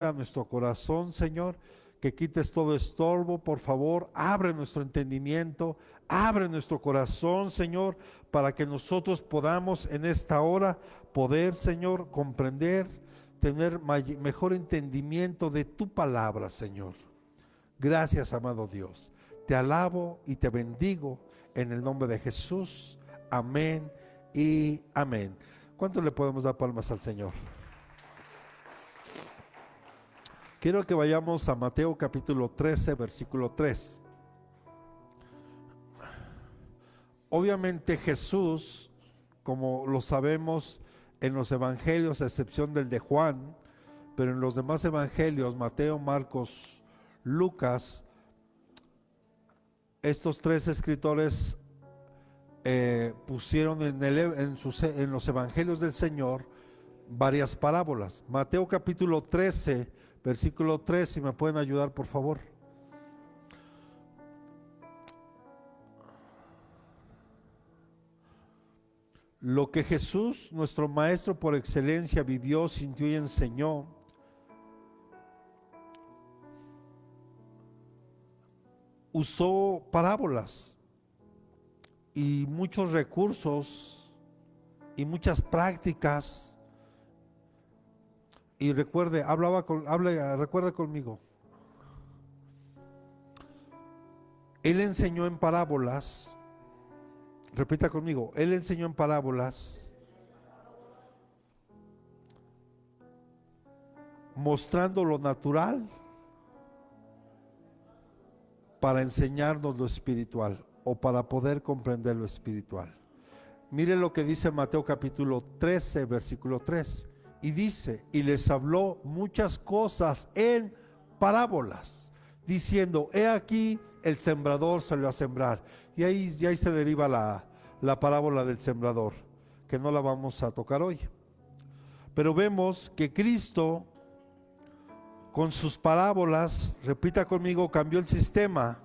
a nuestro corazón, Señor, que quites todo estorbo, por favor, abre nuestro entendimiento, abre nuestro corazón, Señor, para que nosotros podamos en esta hora poder, Señor, comprender, tener mejor entendimiento de tu palabra, Señor. Gracias, amado Dios. Te alabo y te bendigo en el nombre de Jesús. Amén y amén. ¿Cuánto le podemos dar palmas al Señor? Quiero que vayamos a Mateo capítulo 13, versículo 3. Obviamente Jesús, como lo sabemos en los evangelios, a excepción del de Juan, pero en los demás evangelios, Mateo, Marcos, Lucas, estos tres escritores pusieron en los evangelios del Señor varias parábolas. Mateo capítulo 13, versículo 3, si me pueden ayudar, por favor. Lo que Jesús, nuestro Maestro por excelencia, vivió, sintió y enseñó, usó parábolas y muchos recursos y muchas prácticas. Y recuerde, recuerde conmigo. Él enseñó en parábolas. Repita conmigo. Él enseñó en parábolas, mostrando lo natural para enseñarnos lo espiritual, o para poder comprender lo espiritual. Mire lo que dice Mateo capítulo 13, versículo 3. Y dice, y les habló muchas cosas en parábolas, diciendo, he aquí el sembrador salió a sembrar. Y ahí se deriva la parábola del sembrador, que no la vamos a tocar hoy. Pero vemos que Cristo, con sus parábolas, repita conmigo, cambió el sistema.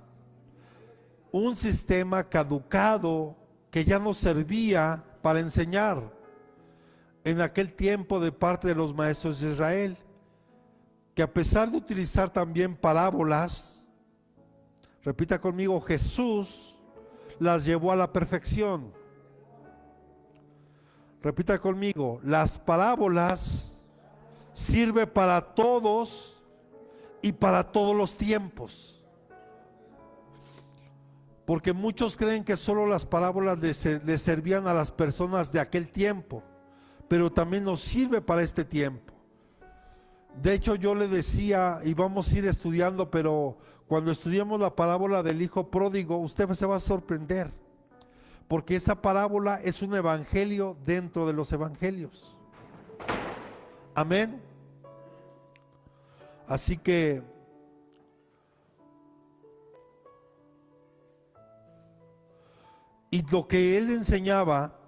Un sistema caducado que ya no servía para enseñar en aquel tiempo de parte de los maestros de Israel, que a pesar de utilizar también parábolas, repita conmigo, Jesús las llevó a la perfección. Repita conmigo, las parábolas sirven para todos y para todos los tiempos. Porque muchos creen que solo las parábolas le servían a las personas de aquel tiempo, pero también nos sirve para este tiempo. De hecho, yo le decía, y vamos a ir estudiando, pero cuando estudiemos la parábola del hijo pródigo, usted se va a sorprender, porque esa parábola es un evangelio dentro de los evangelios. Amén. Así que y lo que él enseñaba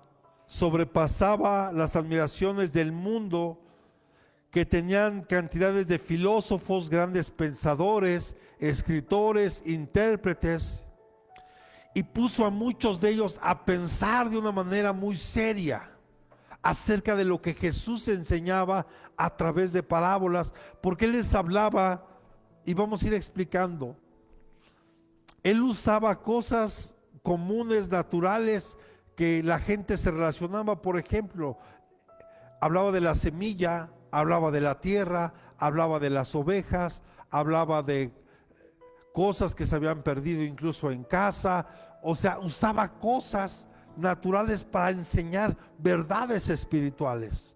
sobrepasaba las admiraciones del mundo, que tenían cantidades de filósofos, grandes pensadores, escritores, intérpretes, y puso a muchos de ellos a pensar de una manera muy seria acerca de lo que Jesús enseñaba a través de parábolas, porque él les hablaba, y vamos a ir explicando. Él usaba cosas comunes, naturales, que la gente se relacionaba. Por ejemplo, hablaba de la semilla, hablaba de la tierra, hablaba de las ovejas, hablaba de cosas que se habían perdido incluso en casa. O sea, usaba cosas naturales para enseñar verdades espirituales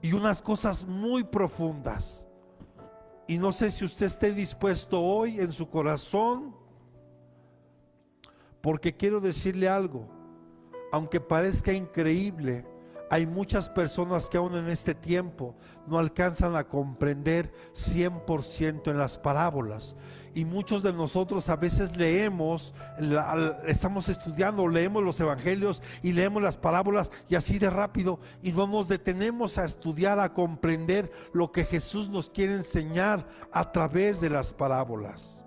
y unas cosas muy profundas. Y no sé si usted esté dispuesto hoy en su corazón, porque quiero decirle algo, aunque parezca increíble, hay muchas personas que aún en este tiempo no alcanzan a comprender 100% en las parábolas. Y muchos de nosotros a veces leemos, estamos estudiando, leemos los evangelios y leemos las parábolas y así de rápido, y no nos detenemos a estudiar, a comprender lo que Jesús nos quiere enseñar a través de las parábolas.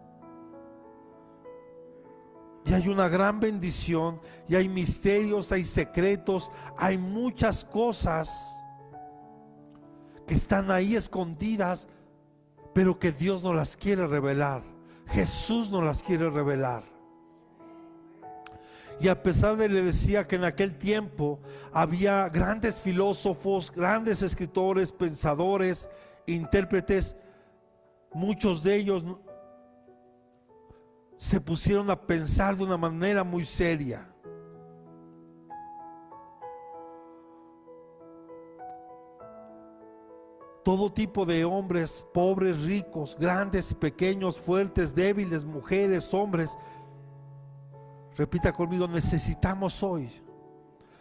Y hay una gran bendición, y hay misterios, hay secretos, hay muchas cosas que están ahí escondidas pero que Dios nos las quiere revelar. Jesús nos las quiere revelar. Y a pesar de, le decía que en aquel tiempo había grandes filósofos, grandes escritores, pensadores, intérpretes, muchos de ellos se pusieron a pensar de una manera muy seria. Todo tipo de hombres, pobres, ricos, grandes, pequeños, fuertes, débiles, mujeres, hombres. Repita conmigo, necesitamos hoy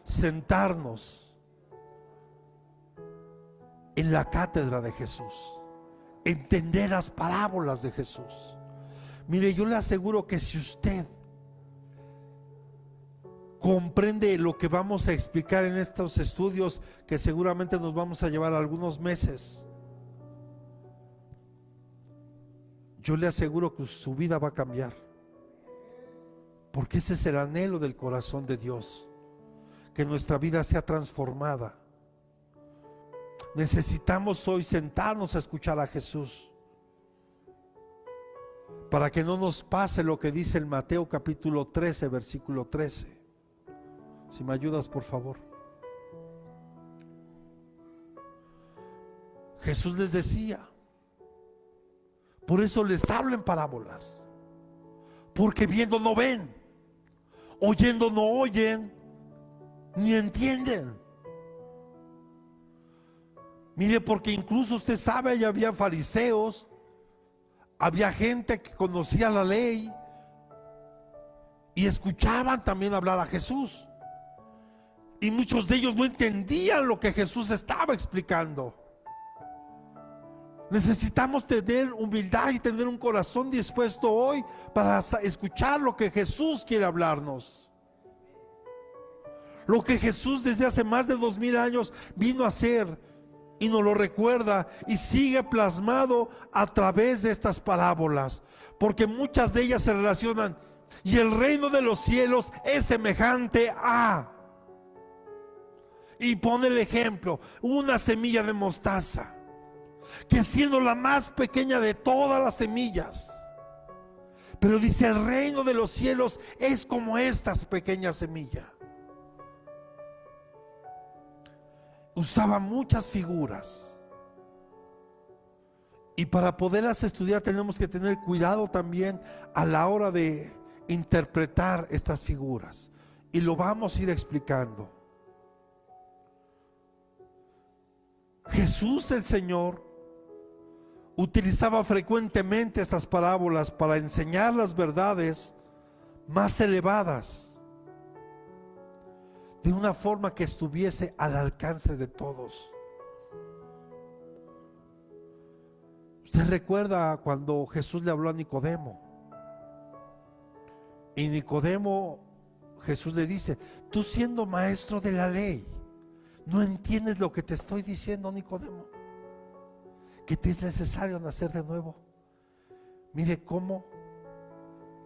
sentarnos en la cátedra de Jesús, entender las parábolas de Jesús. Mire, yo le aseguro que si usted comprende lo que vamos a explicar en estos estudios, que seguramente nos vamos a llevar algunos meses, yo le aseguro que su vida va a cambiar, porque ese es el anhelo del corazón de Dios, que nuestra vida sea transformada. Necesitamos hoy sentarnos a escuchar a Jesús, para que no nos pase lo que dice el Mateo capítulo 13, versículo 13. Si me ayudas, por favor. Jesús les decía, por eso les hablo en parábolas, porque viendo no ven, oyendo no oyen, ni entienden. Mire, porque incluso usted sabe, ya había fariseos, había gente que conocía la ley y escuchaban también hablar a Jesús. Y muchos de ellos no entendían lo que Jesús estaba explicando. Necesitamos tener humildad y tener un corazón dispuesto hoy para escuchar lo que Jesús quiere hablarnos. Lo que Jesús desde hace más de 2000 años vino a hacer y nos lo recuerda y sigue plasmado a través de estas parábolas, porque muchas de ellas se relacionan. Y el reino de los cielos es semejante a... Y pone el ejemplo, una semilla de mostaza, que siendo la más pequeña de todas las semillas, pero dice, el reino de los cielos es como estas pequeñas semillas. Usaba muchas figuras, y para poderlas estudiar tenemos que tener cuidado también a la hora de interpretar estas figuras, y lo vamos a ir explicando. Jesús el Señor utilizaba frecuentemente estas parábolas para enseñar las verdades más elevadas de una forma que estuviese al alcance de todos. Usted recuerda cuando Jesús le habló a Nicodemo, y Nicodemo, Jesús le dice, tú siendo maestro de la ley, ¿no entiendes lo que te estoy diciendo, Nicodemo? Que te es necesario nacer de nuevo. Mire cómo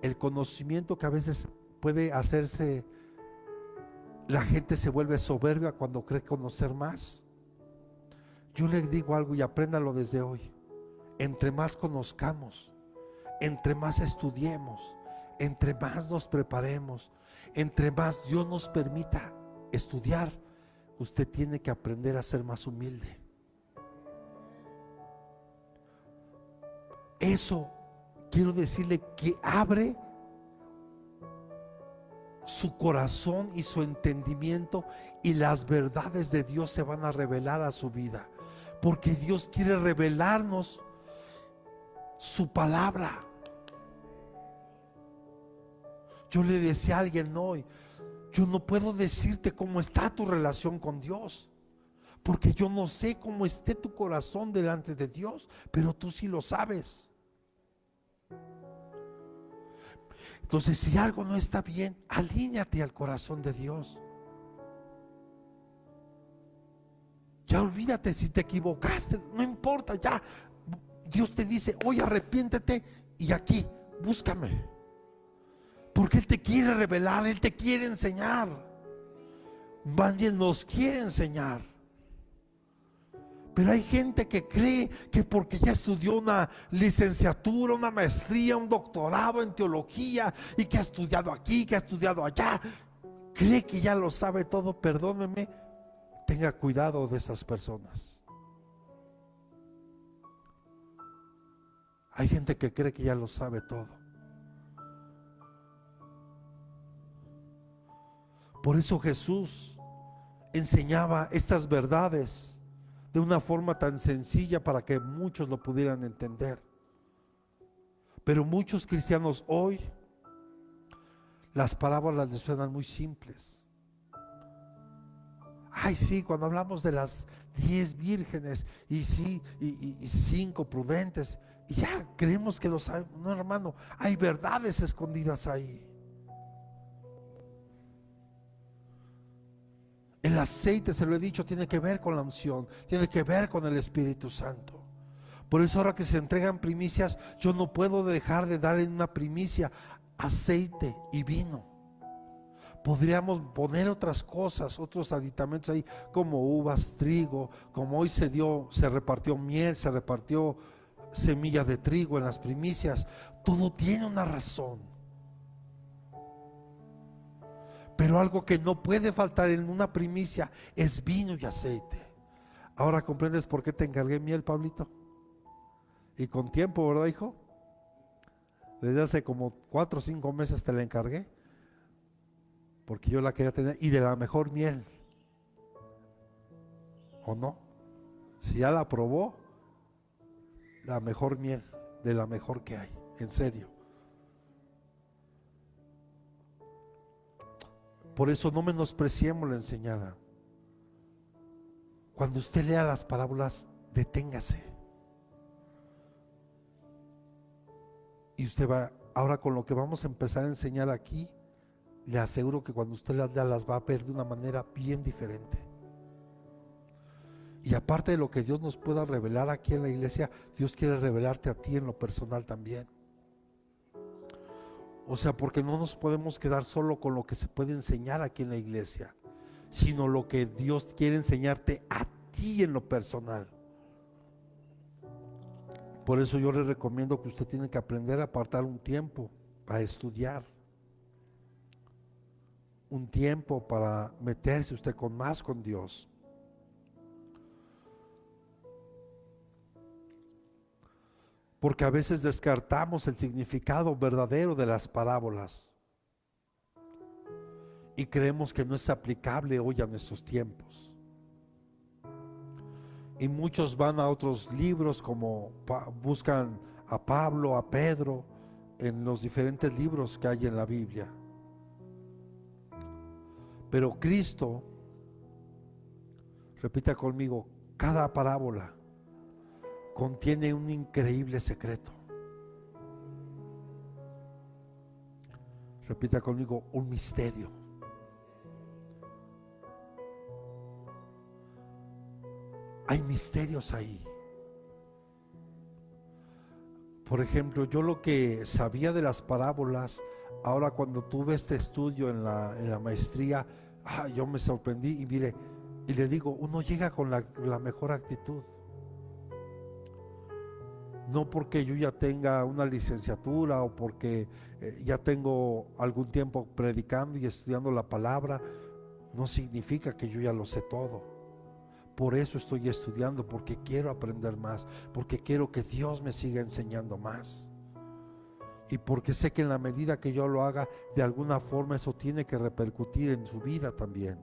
el conocimiento que a veces puede hacerse, la gente se vuelve soberbia cuando cree conocer más. Yo le digo algo y apréndalo desde hoy. Entre más conozcamos, entre más estudiemos, entre más nos preparemos, entre más Dios nos permita estudiar, usted tiene que aprender a ser más humilde. Eso quiero decirle que abre su corazón y su entendimiento, y las verdades de Dios se van a revelar a su vida, porque Dios quiere revelarnos su palabra. Yo le decía a alguien hoy, yo no puedo decirte cómo está tu relación con Dios, porque yo no sé cómo esté tu corazón delante de Dios, pero tú sí lo sabes. Entonces, si algo no está bien, alíñate al corazón de Dios. Ya olvídate si te equivocaste, no importa, ya Dios te dice, hoy arrepiéntete y aquí, búscame. Porque Él te quiere revelar, Él te quiere enseñar. Más bien nos quiere enseñar. Pero hay gente que cree que porque ya estudió una licenciatura, una maestría, un doctorado en teología y que ha estudiado aquí, que ha estudiado allá, cree que ya lo sabe todo. Perdóneme, tenga cuidado de esas personas. Hay gente que cree que ya lo sabe todo. Por eso Jesús enseñaba estas verdades de una forma tan sencilla para que muchos lo pudieran entender. Pero muchos cristianos hoy, las parábolas les suenan muy simples. Ay, sí, cuando hablamos de las 10 vírgenes y sí, y 5 prudentes, y ya creemos que lo saben. No, hermano, hay verdades escondidas ahí. El aceite, se lo he dicho, tiene que ver con la unción, tiene que ver con el Espíritu Santo. Por eso ahora que se entregan primicias, yo no puedo dejar de dar en una primicia aceite y vino. Podríamos poner otras cosas, otros aditamentos ahí, como uvas, trigo, como hoy se repartió miel, se repartió semilla de trigo en las primicias. Todo tiene una razón. Pero algo que no puede faltar en una primicia es vino y aceite. Ahora comprendes por qué te encargué miel, Pablito. Y con tiempo, ¿verdad, hijo? Desde hace como 4 o 5 meses te la encargué, porque yo la quería tener, y de la mejor miel. ¿O no? Si ya la probó, la mejor miel, de la mejor que hay, en serio. Por eso no menospreciemos la enseñada. Cuando usted lea las parábolas, deténgase. Y usted va, ahora con lo que vamos a empezar a enseñar aquí, le aseguro que cuando usted las lea, las va a ver de una manera bien diferente. Y aparte de lo que Dios nos pueda revelar aquí en la iglesia, Dios quiere revelarte a ti en lo personal también. O sea, porque no nos podemos quedar solo con lo que se puede enseñar aquí en la iglesia, sino lo que Dios quiere enseñarte a ti en lo personal. Por eso yo le recomiendo que usted tiene que aprender a apartar un tiempo para estudiar, un tiempo para meterse usted más con Dios. Porque a veces descartamos el significado verdadero de las parábolas y creemos que no es aplicable hoy a nuestros tiempos. Y muchos van a otros libros, como buscan a Pablo, a Pedro, en los diferentes libros que hay en la Biblia. Pero Cristo, repita conmigo, cada parábola contiene un increíble secreto. Repita conmigo, un misterio. Hay misterios ahí. Por ejemplo, yo lo que sabía de las parábolas, ahora cuando tuve este estudio en la maestría, yo me sorprendí y mire, y le digo, uno llega con la mejor actitud. No porque yo ya tenga una licenciatura o porque ya tengo algún tiempo predicando y estudiando la palabra, no significa que yo ya lo sé todo. Por eso estoy estudiando, porque quiero aprender más, porque quiero que Dios me siga enseñando más. Y porque sé que en la medida que yo lo haga, de alguna forma eso tiene que repercutir en su vida también.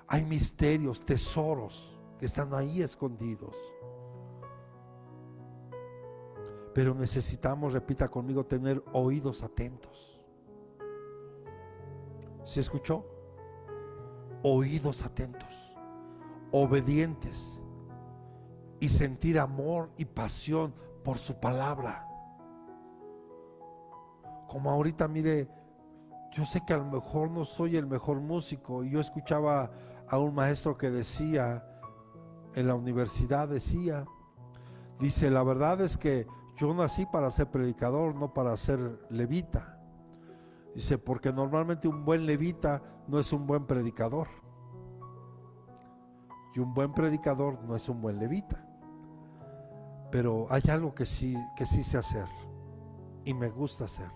Hay misterios, tesoros que están ahí escondidos. Pero necesitamos, repita conmigo, tener oídos atentos. ¿Se escuchó? Oídos atentos, obedientes y sentir amor y pasión por su palabra. Como ahorita, mire, yo sé que a lo mejor no soy el mejor músico, y yo escuchaba a un maestro que decía en la universidad, dice, la verdad es que yo nací para ser predicador, no para ser levita. Dice, porque normalmente un buen levita no es un buen predicador. Y un buen predicador no es un buen levita. Pero hay algo que sí sé hacer y me gusta hacer,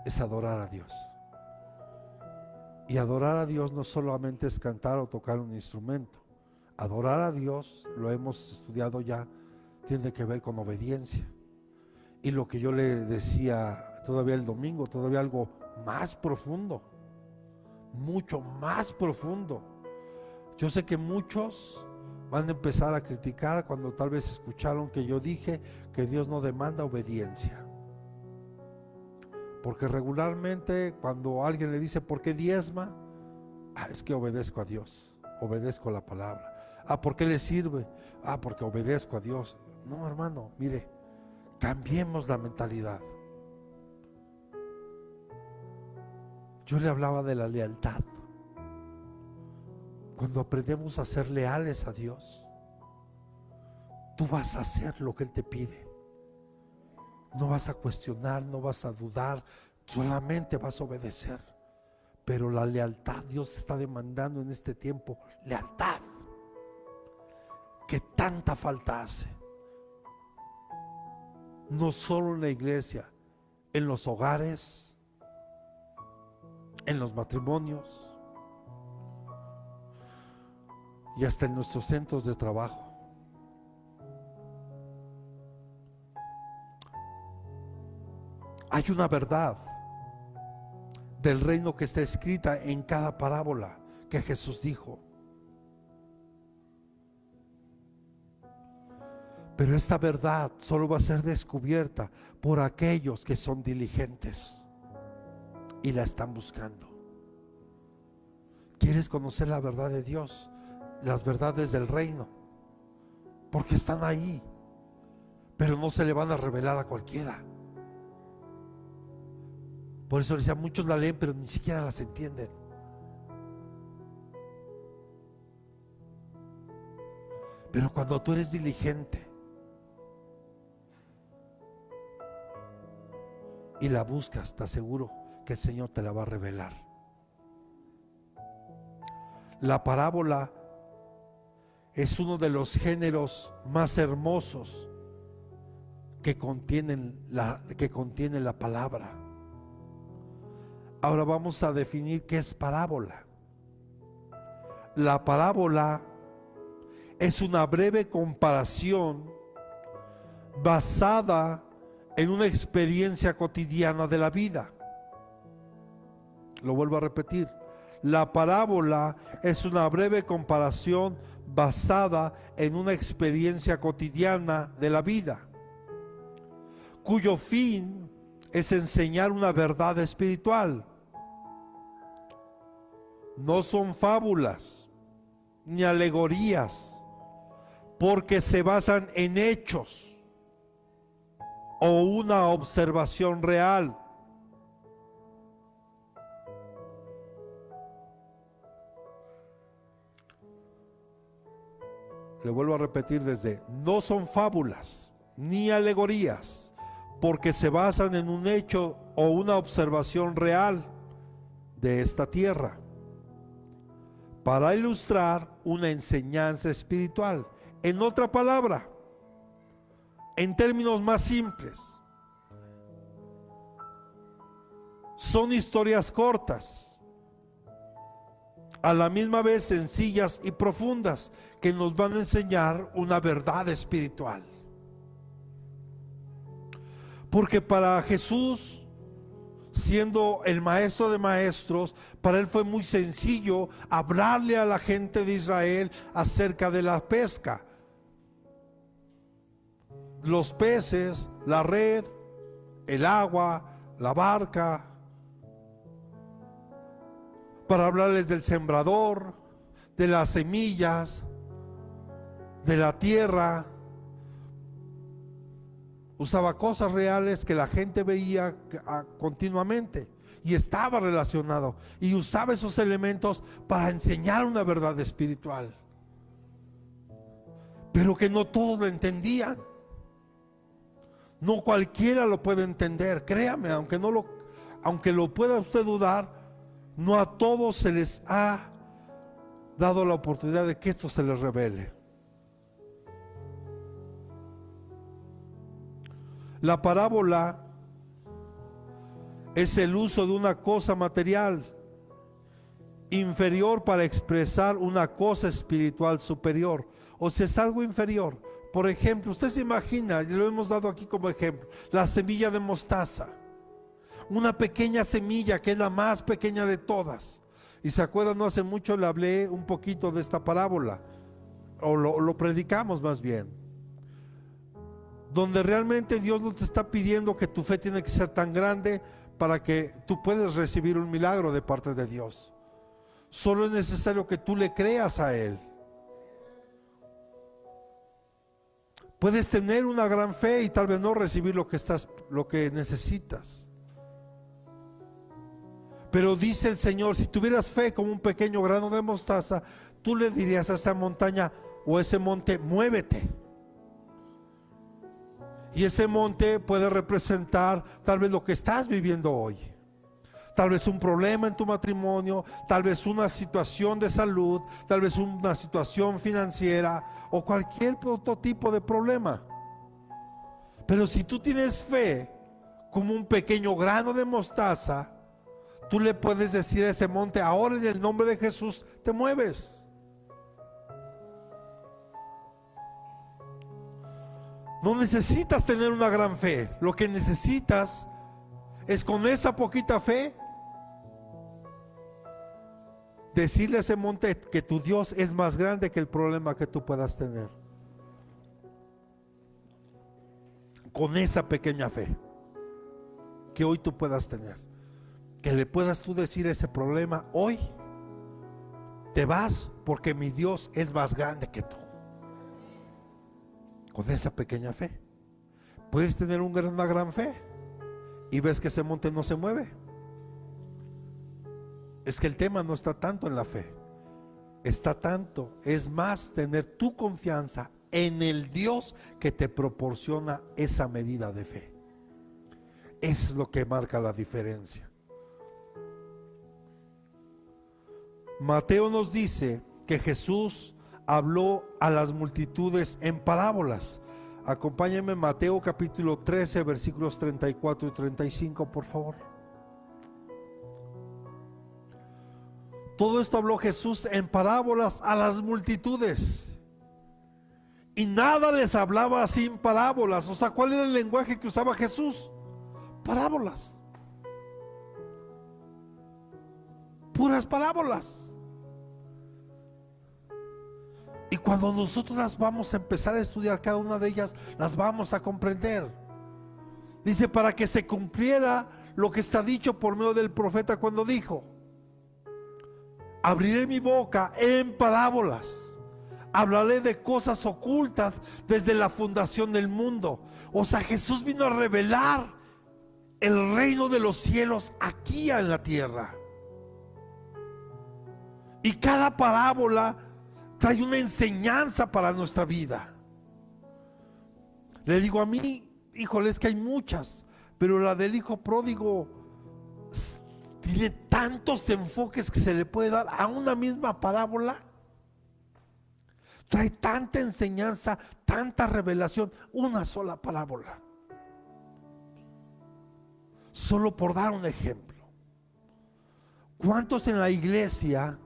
es adorar a Dios. Y adorar a Dios no solamente es cantar o tocar un instrumento. Adorar a Dios, lo hemos estudiado ya, tiene que ver con obediencia. Y lo que yo le decía todavía el domingo, todavía algo más profundo, mucho más profundo. Yo sé que muchos van a empezar a criticar cuando tal vez escucharon que yo dije que Dios no demanda obediencia. Porque regularmente cuando alguien le dice ¿por qué diezma? Es que obedezco a Dios, obedezco a la palabra. ¿Por qué le sirve? Porque obedezco a Dios. No, hermano, mire, cambiemos la mentalidad. Yo le hablaba de la lealtad. Cuando aprendemos a ser leales a Dios, tú vas a hacer lo que Él te pide. No vas a cuestionar, no vas a dudar, solamente vas a obedecer. Pero la lealtad, Dios está demandando en este tiempo lealtad, que tanta falta hace. No solo en la iglesia, en los hogares, en los matrimonios y hasta en nuestros centros de trabajo. Hay una verdad del reino que está escrita en cada parábola que Jesús dijo. Pero esta verdad solo va a ser descubierta por aquellos que son diligentes y la están buscando. ¿Quieres conocer la verdad de Dios? Las verdades del reino, porque están ahí, pero no se le van a revelar a cualquiera. Por eso les decía, muchos la leen pero ni siquiera las entienden. Pero cuando tú eres diligente y la buscas, te aseguro que el Señor te la va a revelar. La parábola es uno de los géneros más hermosos que contiene la palabra. Ahora vamos a definir qué es parábola. La parábola es una breve comparación basada en una experiencia cotidiana de la vida. Lo vuelvo a repetir. La parábola es una breve comparación basada en una experiencia cotidiana de la vida, cuyo fin es enseñar una verdad espiritual. No son fábulas ni alegorías, porque se basan en hechos o una observación real. Le vuelvo a repetir no son fábulas ni alegorías, porque se basan en un hecho o una observación real de esta tierra, para ilustrar una enseñanza espiritual. En otra palabra, en términos más simples, son historias cortas, a la misma vez sencillas y profundas, que nos van a enseñar una verdad espiritual. Porque para Jesús, siendo el maestro de maestros, para él fue muy sencillo hablarle a la gente de Israel acerca de la pesca. Los peces, la red, el agua, la barca. Para hablarles del sembrador, de las semillas, de la tierra. Usaba cosas reales que la gente veía continuamente y estaba relacionado, y usaba esos elementos para enseñar una verdad espiritual, pero que no todos lo entendían. No cualquiera lo puede entender, créame, aunque lo pueda usted dudar, no a todos se les ha dado la oportunidad de que esto se les revele. La parábola es el uso de una cosa material inferior para expresar una cosa espiritual superior. O sea, es algo inferior. Por ejemplo, usted se imagina, y lo hemos dado aquí como ejemplo, la semilla de mostaza. Una pequeña semilla que es la más pequeña de todas. Y se acuerdan, no hace mucho le hablé un poquito de esta parábola, o lo predicamos más bien, donde realmente Dios no te está pidiendo que tu fe tiene que ser tan grande para que tú puedas recibir un milagro de parte de Dios. Solo es necesario que tú le creas a Él. Puedes tener una gran fe y tal vez no recibir lo que necesitas. Pero dice el Señor, si tuvieras fe como un pequeño grano de mostaza, tú le dirías a esa montaña o ese monte, muévete. Y ese monte puede representar tal vez lo que estás viviendo hoy. Tal vez un problema en tu matrimonio, tal vez una situación de salud, tal vez una situación financiera o cualquier otro tipo de problema. Pero si tú tienes fe como un pequeño grano de mostaza, tú le puedes decir a ese monte, ahora en el nombre de Jesús te mueves. No necesitas tener una gran fe. Lo que necesitas es con esa poquita fe decirle a ese monte que tu Dios es más grande que el problema que tú puedas tener. Con esa pequeña fe que hoy tú puedas tener, que le puedas tú decir ese problema, hoy te vas porque mi Dios es más grande que tú. Con esa pequeña fe puedes tener una gran fe y ves que ese monte no se mueve. Es que el tema no está tanto en la fe, es más tener tu confianza en el Dios que te proporciona esa medida de fe. Eso es lo que marca la diferencia. Mateo nos dice que Jesús habló a las multitudes en parábolas. Acompáñenme, Mateo capítulo 13, versículos 34 y 35, por favor. Todo esto habló Jesús en parábolas a las multitudes. Y nada les hablaba sin parábolas. O sea, ¿cuál era el lenguaje que usaba Jesús? Parábolas. Puras parábolas. Y cuando nosotros las vamos a empezar a estudiar, cada una de ellas las vamos a comprender. Dice, para que se cumpliera lo que está dicho por medio del profeta cuando dijo: abriré mi boca en parábolas, hablaré de cosas ocultas desde la fundación del mundo. O sea, Jesús vino a revelar el reino de los cielos aquí en la tierra. Y cada parábola trae una enseñanza para nuestra vida. Le digo a mí, híjole, es que hay muchas, pero la del hijo pródigo tiene tantos enfoques que se le puede dar a una misma parábola. Trae tanta enseñanza, tanta revelación, una sola parábola. Solo por dar un ejemplo. ¿Cuántos en la iglesia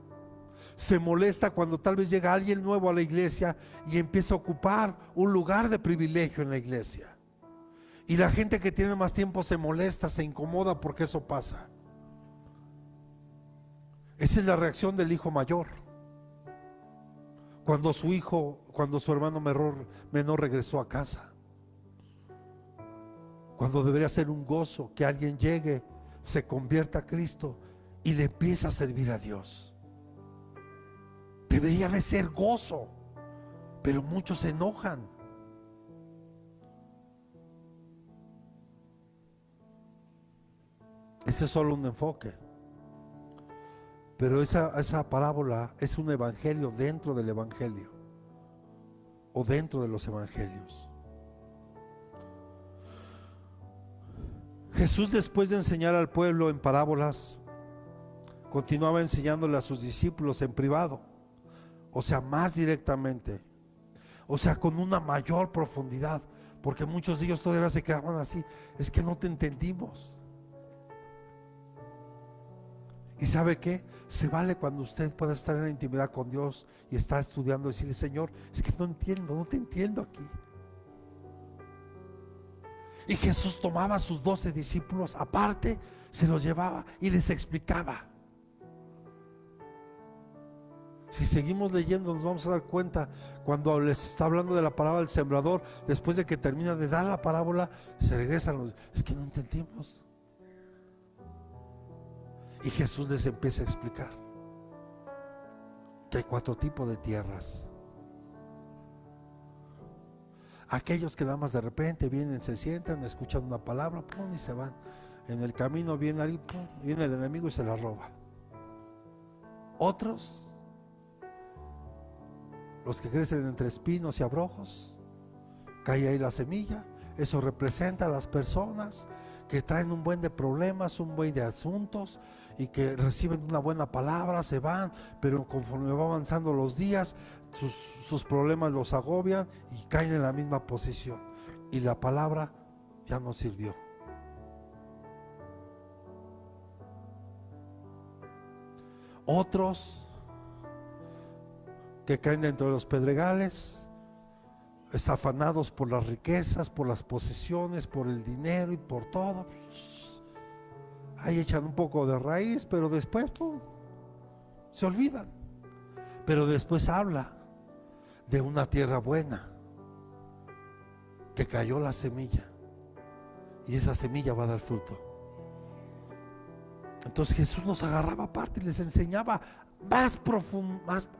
se molesta cuando tal vez llega alguien nuevo a la iglesia y empieza a ocupar un lugar de privilegio en la iglesia? Y la gente que tiene más tiempo se molesta, se incomoda porque eso pasa. Esa es la reacción del hijo mayor cuando su hermano menor regresó a casa. Cuando debería ser un gozo que alguien llegue, se convierta a Cristo y le empieza a servir a Dios. Debería de ser gozo, pero muchos se enojan. Ese es solo un enfoque. Pero esa parábola es un evangelio dentro del evangelio, o dentro de los evangelios. Jesús, después de enseñar al pueblo en parábolas, continuaba enseñándole a sus discípulos en privado. o sea, más directamente, o sea, con una mayor profundidad, porque muchos de ellos todavía se quedaban así, es que no te entendimos. ¿Y sabe qué? Se vale cuando usted pueda estar en la intimidad con Dios y está estudiando y decirle: Señor, es que no entiendo, no te entiendo aquí. Y Jesús tomaba a sus 12 discípulos aparte, se los llevaba y les explicaba. Si seguimos leyendo, nos vamos a dar cuenta cuando les está hablando de la parábola del sembrador, después de que termina de dar la parábola, se regresan. Es que no entendimos. Y Jesús les empieza a explicar que hay 4 tipos de tierras. Aquellos que nada más de repente vienen, se sientan, escuchan una palabra, pum, y se van. En el camino viene alguien, pum, viene el enemigo y se la roba. Otros, los que crecen entre espinos y abrojos, cae ahí la semilla. Eso representa a las personas que traen un buen de problemas, un buen de asuntos, y que reciben una buena palabra, se van, pero conforme va avanzando los días, sus problemas los agobian y caen en la misma posición, y la palabra ya no sirvió. Otros que caen dentro de los pedregales, afanados por las riquezas, por las posesiones, por el dinero y por todo. Ahí echan un poco de raíz, pero después pum, se olvidan. Pero después habla de una tierra buena, que cayó la semilla, y esa semilla va a dar fruto. Entonces Jesús nos agarraba aparte y les enseñaba más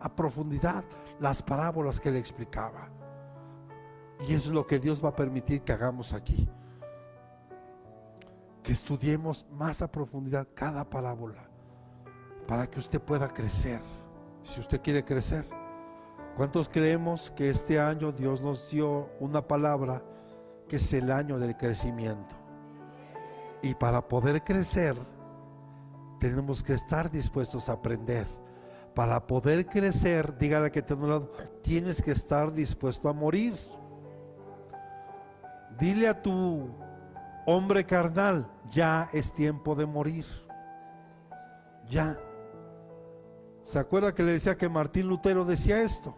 a profundidad las parábolas que le explicaba. Y eso es lo que Dios va a permitir que hagamos aquí, que estudiemos más a profundidad cada parábola, para que usted pueda crecer. Si usted quiere crecer, ¿cuántos creemos que este año Dios nos dio una palabra que es el año del crecimiento? Y para poder crecer tenemos que estar dispuestos a aprender. Para poder crecer, dígale que tiene un lado, tienes que estar dispuesto a morir. Dile a tu hombre carnal: ya es tiempo de morir. Ya. ¿Se acuerda que le decía que Martín Lutero decía esto?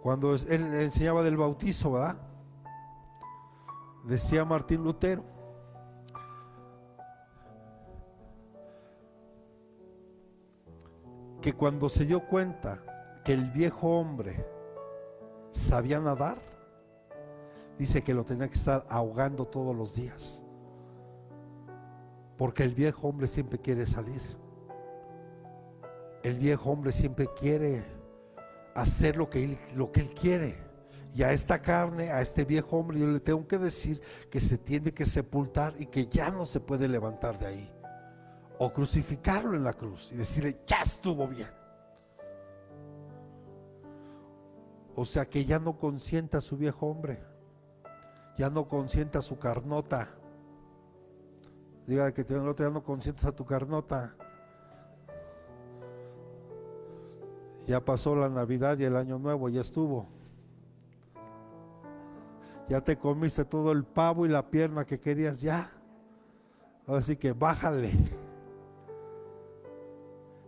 Cuando él enseñaba del bautizo, ¿verdad? Decía Martín Lutero: que cuando se dio cuenta que el viejo hombre sabía nadar, dice que lo tenía que estar ahogando todos los días, porque el viejo hombre siempre quiere salir. El viejo hombre siempre quiere hacer lo que él quiere. Y a esta carne, a este viejo hombre, yo le tengo que decir que se tiene que sepultar y que ya no se puede levantar de ahí, o crucificarlo en la cruz y decirle: ya estuvo bien. O sea, que ya no consienta a su viejo hombre, ya no consienta a su carnota. Diga que tiene el otro: ya no consientas a tu carnota. Ya pasó la Navidad y el Año Nuevo, ya estuvo. Ya te comiste todo el pavo y la pierna que querías, ya. Así que bájale.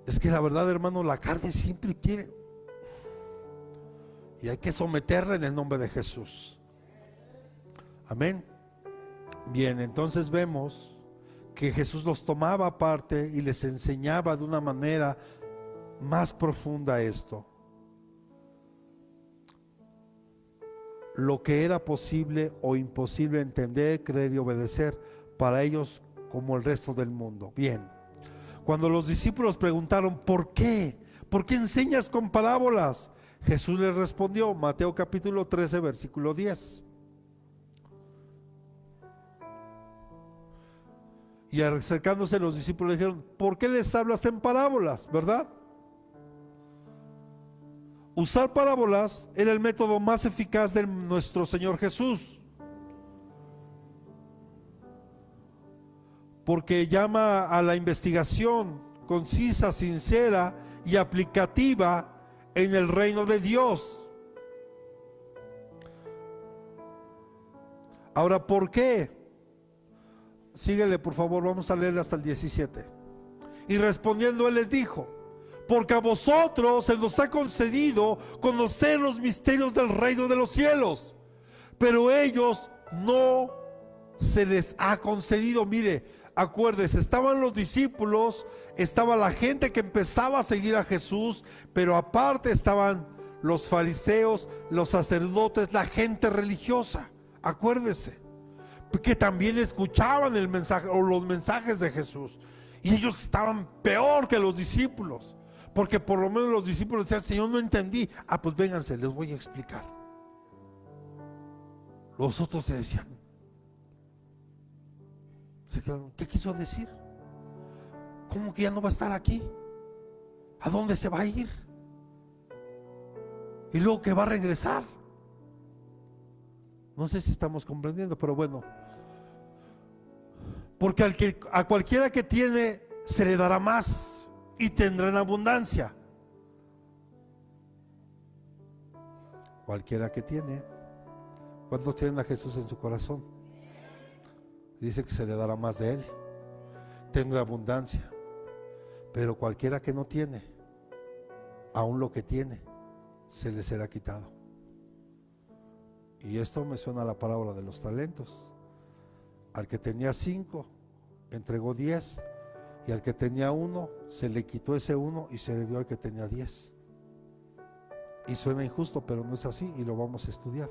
Es que la verdad, hermano, la carne siempre quiere, y hay que someterla en el nombre de Jesús. Amén. Bien, entonces vemos que Jesús los tomaba aparte y les enseñaba de una manera más profunda esto. Lo que era posible o imposible entender, creer y obedecer para ellos como el resto del mundo. Bien, cuando los discípulos preguntaron: ¿por qué? ¿Por qué enseñas con parábolas? Jesús les respondió, Mateo capítulo 13, versículo 10. Y acercándose los discípulos le dijeron: ¿por qué les hablas en parábolas? ¿Verdad? Usar parábolas era el método más eficaz de nuestro Señor Jesús, porque llama a la investigación concisa, sincera y aplicativa en el reino de Dios. Ahora, ¿por qué? Síguele, por favor, vamos a leer hasta el 17. Y respondiendo él les dijo: porque a vosotros se nos ha concedido conocer los misterios del reino de los cielos, pero ellos no se les ha concedido. Mire, acuérdese, estaban los discípulos, estaba la gente que empezaba a seguir a Jesús, pero aparte estaban los fariseos, los sacerdotes, la gente religiosa. Acuérdese que también escuchaban el mensaje o los mensajes de Jesús, y ellos estaban peor que los discípulos, porque por lo menos los discípulos decían: Señor, no entendí. Pues vénganse, les voy a explicar. Los otros se decían, ¿qué quiso decir? ¿Cómo que ya no va a estar aquí? ¿A dónde se va a ir? Y luego que va a regresar. No sé si estamos comprendiendo, pero bueno. Porque a cualquiera que tiene se le dará más y tendrá en abundancia. Cualquiera que tiene. ¿Cuántos tienen a Jesús en su corazón? Dice que se le dará más de él, tendrá abundancia. Pero cualquiera que no tiene, aún lo que tiene, se le será quitado. Y esto me suena a la parábola de los talentos. Al que tenía 5, entregó 10, y al que tenía 1, se le quitó ese 1 y se le dio al que tenía 10. Y suena injusto, pero no es así, y lo vamos a estudiar.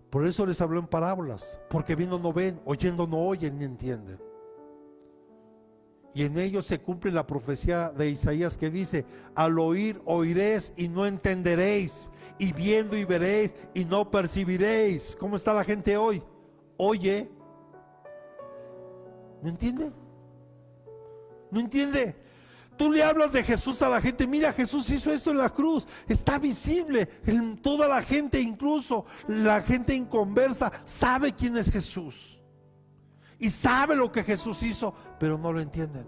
Por eso les habló en parábolas, porque viendo no ven, oyendo no oyen ni entienden. Y en ellos se cumple la profecía de Isaías que dice: al oír oiréis y no entenderéis, y viendo y veréis y no percibiréis. ¿Cómo está la gente hoy? Oye, ¿no entiende? ¿No entiende? Tú le hablas de Jesús a la gente: mira, Jesús hizo esto en la cruz, está visible en toda la gente, incluso la gente inconversa sabe quién es Jesús y sabe lo que Jesús hizo, pero no lo entienden.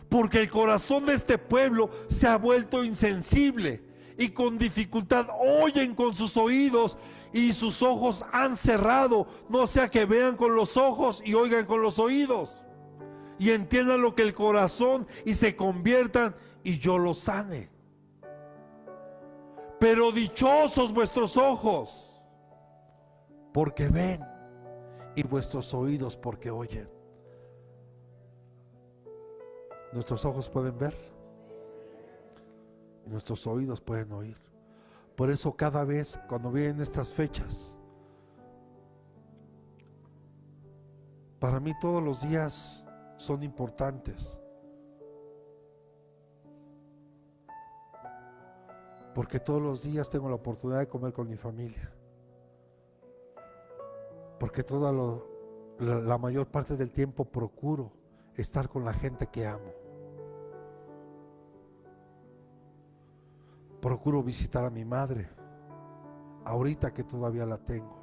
Porque el corazón de este pueblo se ha vuelto insensible y con dificultad oyen con sus oídos y sus ojos han cerrado, no sea que vean con los ojos y oigan con los oídos y entiendan lo que el corazón y se conviertan y yo los sane. Pero dichosos vuestros ojos porque ven y vuestros oídos porque oyen. Nuestros ojos pueden ver y nuestros oídos pueden oír. Por eso cada vez cuando vienen estas fechas, para mí todos los días son importantes, porque todos los días tengo la oportunidad de comer con mi familia, porque la mayor parte del tiempo procuro estar con la gente que amo. Procuro visitar a mi madre ahorita que todavía la tengo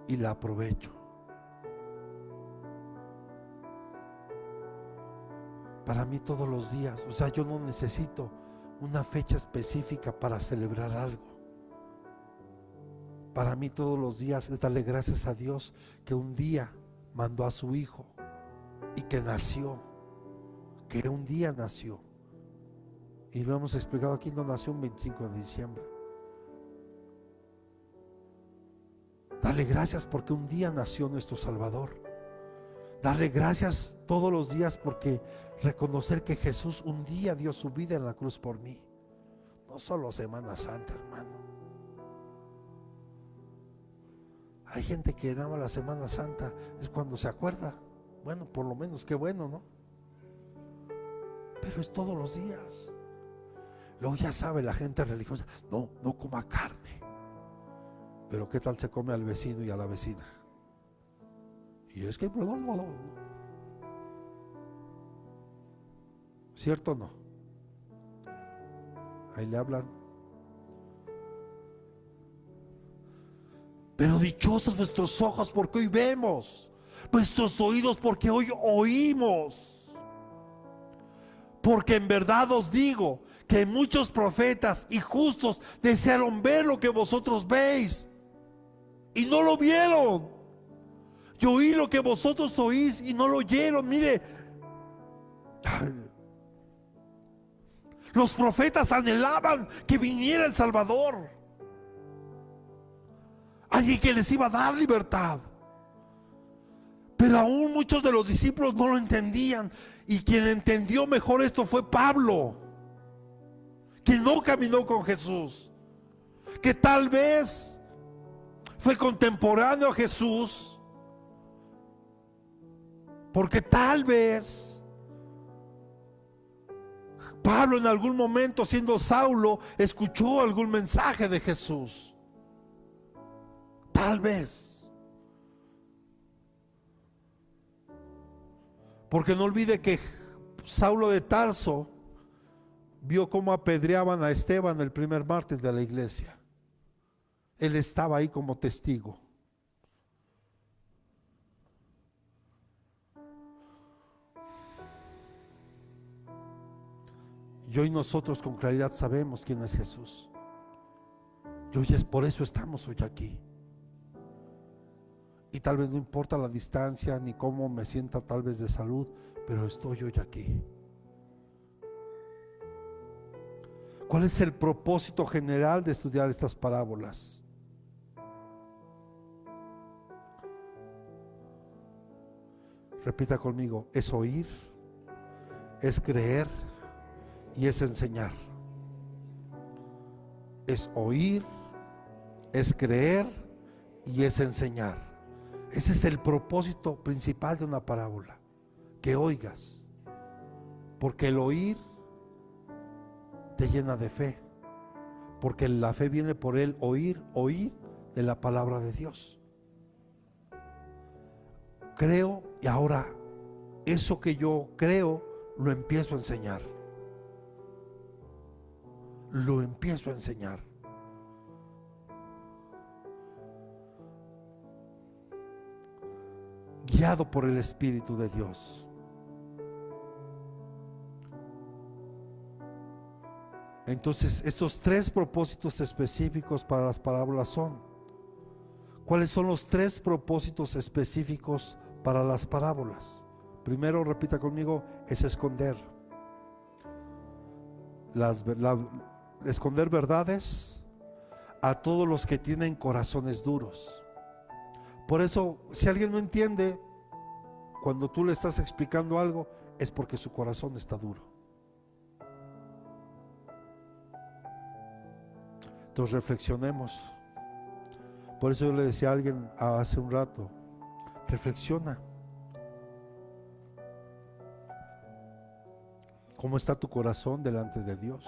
y la aprovecho. Para mí todos los días, yo no necesito una fecha específica para celebrar algo. Para mí todos los días es darle gracias a Dios que un día mandó a su hijo y que nació, que un día nació. Y lo hemos explicado aquí, no nació un 25 de diciembre. Darle gracias porque un día nació nuestro Salvador. Darle gracias todos los días porque reconocer que Jesús un día dio su vida en la cruz por mí. No solo Semana Santa, hermano. Hay gente que nada más la Semana Santa es cuando se acuerda. Bueno, por lo menos qué bueno, ¿no? Pero es todos los días. Luego ya sabe la gente religiosa: no coma carne. Pero ¿qué tal se come al vecino y a la vecina? Y es que ¿cierto o no? Ahí le hablan. Pero dichosos vuestros ojos porque hoy vemos, vuestros oídos porque hoy oímos. Porque en verdad os digo que muchos profetas y justos desearon ver lo que vosotros veis y no lo vieron. Y oí lo que vosotros oís y no lo oyeron. Mire, los profetas anhelaban que viniera el Salvador, alguien que les iba a dar libertad. Pero aún muchos de los discípulos no lo entendían. Y quien entendió mejor esto fue Pablo, que no caminó con Jesús, que tal vez fue contemporáneo a Jesús, porque tal vez Pablo en algún momento, siendo Saulo, escuchó algún mensaje de Jesús. Tal vez. Porque no olvide que Saulo de Tarso vio cómo apedreaban a Esteban, el primer mártir de la iglesia. Él estaba ahí como testigo. Y hoy nosotros con claridad sabemos quién es Jesús. Y hoy es por eso estamos hoy aquí. Y tal vez no importa la distancia ni cómo me sienta tal vez de salud, pero estoy hoy aquí. ¿Cuál es el propósito general de estudiar estas parábolas? Repita conmigo: es oír, es creer y es enseñar. Es oír, es creer y es enseñar. Ese es el propósito principal de una parábola, que oigas, porque el oír te llena de fe, porque la fe viene por el oír de la palabra de Dios. Creo y ahora eso que yo creo lo empiezo a enseñar. Lo empiezo a enseñar. Guiado por el Espíritu de Dios. Entonces, estos tres propósitos específicos para las parábolas son: ¿cuáles son los tres propósitos específicos para las parábolas? Primero, repita conmigo, es esconder. Esconder verdades a todos los que tienen corazones duros. Por eso, si alguien no entiende, cuando tú le estás explicando algo, es porque su corazón está duro. Entonces reflexionemos. Por eso yo le decía a alguien hace un rato: reflexiona. ¿Cómo está tu corazón delante de Dios?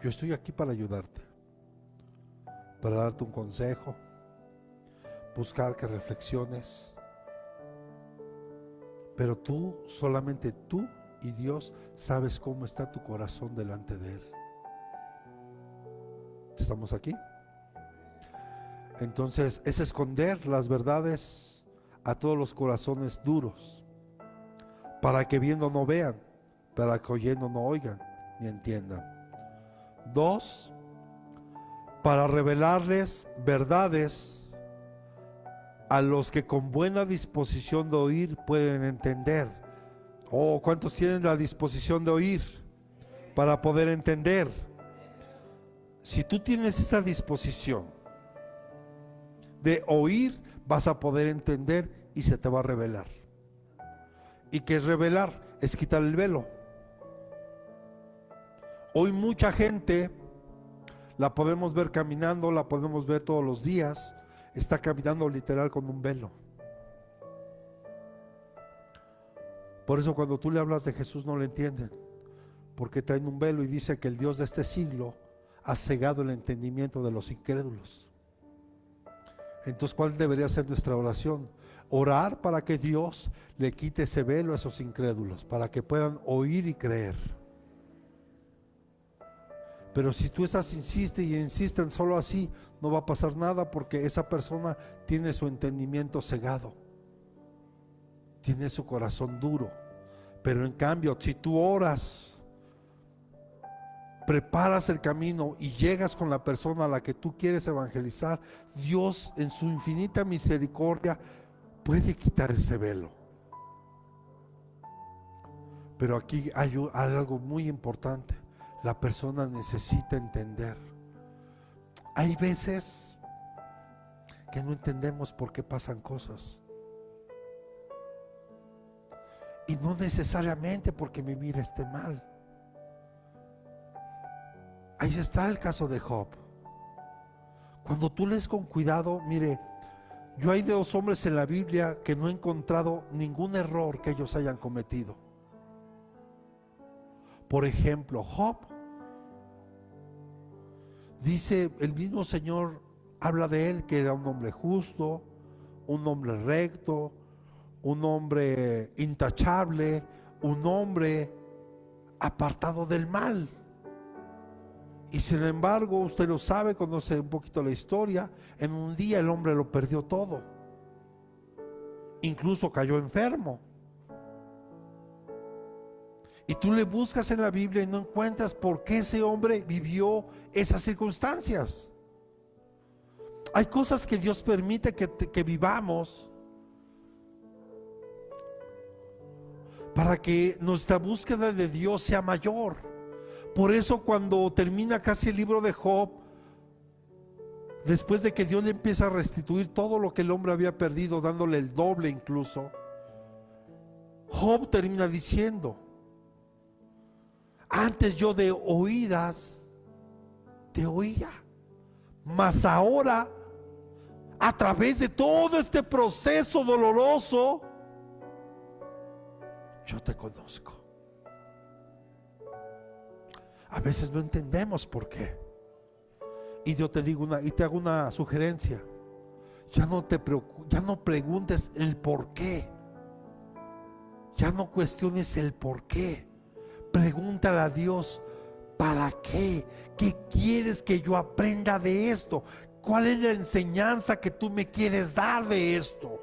Yo estoy aquí para ayudarte, para darte un consejo, buscar que reflexiones. Pero tú, solamente tú y Dios sabes cómo está tu corazón delante de Él. ¿Estamos aquí? Entonces, es esconder las verdades a todos los corazones duros, para que viendo no vean, para que oyendo no oigan ni entiendan. 2, para revelarles verdades a los que con buena disposición de oír pueden entender. Oh, ¿cuántos tienen la disposición de oír para poder entender? Si tú tienes esa disposición de oír, vas a poder entender y se te va a revelar. ¿Y qué es revelar? Es quitar el velo. Hoy mucha gente la podemos ver caminando, la podemos ver todos los días, está caminando literal con un velo. Por eso cuando tú le hablas de Jesús no le entienden, porque traen un velo y dice que el Dios de este siglo ha cegado el entendimiento de los incrédulos. Entonces, ¿cuál debería ser nuestra oración? Orar para que Dios le quite ese velo a esos incrédulos, para que puedan oír y creer. Pero si tú insiste y insisten solo así, no va a pasar nada, porque esa persona tiene su entendimiento cegado, tiene su corazón duro. Pero en cambio, si tú oras, preparas el camino y llegas con la persona a la que tú quieres evangelizar, Dios en su infinita misericordia puede quitar ese velo. Pero aquí hay algo muy importante. La persona necesita entender. Hay veces que no entendemos por qué pasan cosas. Y no necesariamente porque mi vida esté mal. Ahí está el caso de Job. Cuando tú lees con cuidado, mire, yo hay 2 hombres en la Biblia que no he encontrado ningún error que ellos hayan cometido. Por ejemplo, Job, dice el mismo Señor, habla de él que era un hombre justo, un hombre recto, un hombre intachable, un hombre apartado del mal. Y sin embargo, usted lo sabe, conoce un poquito la historia, en un día el hombre lo perdió todo. Incluso cayó enfermo. Y tú le buscas en la Biblia y no encuentras por qué ese hombre vivió esas circunstancias. Hay cosas que Dios permite que vivamos para que nuestra búsqueda de Dios sea mayor. Por eso cuando termina casi el libro de Job, después de que Dios le empieza a restituir todo lo que el hombre había perdido, dándole el doble incluso, Job termina diciendo: antes yo de oídas te oía, mas ahora a través de todo este proceso doloroso yo te conozco. A veces no entendemos por qué. Y yo te digo y te hago una sugerencia: ya no preguntes el por qué, ya no cuestiones el por qué. Pregúntale a Dios: ¿para qué? ¿Qué quieres que yo aprenda de esto? ¿Cuál es la enseñanza que tú me quieres dar de esto?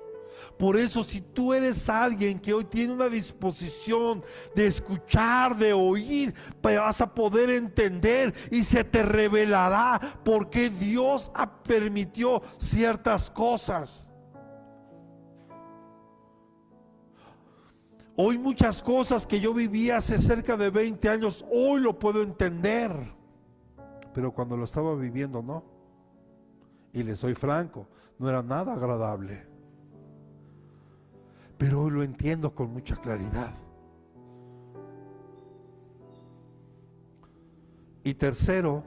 Por eso, si tú eres alguien que hoy tiene una disposición de escuchar, de oír, vas a poder entender y se te revelará por qué Dios permitió ciertas cosas. Hoy muchas cosas que yo viví hace cerca de 20 años, hoy lo puedo entender. Pero cuando lo estaba viviendo, no. Y le soy franco, no era nada agradable. Pero hoy lo entiendo con mucha claridad. Y tercero,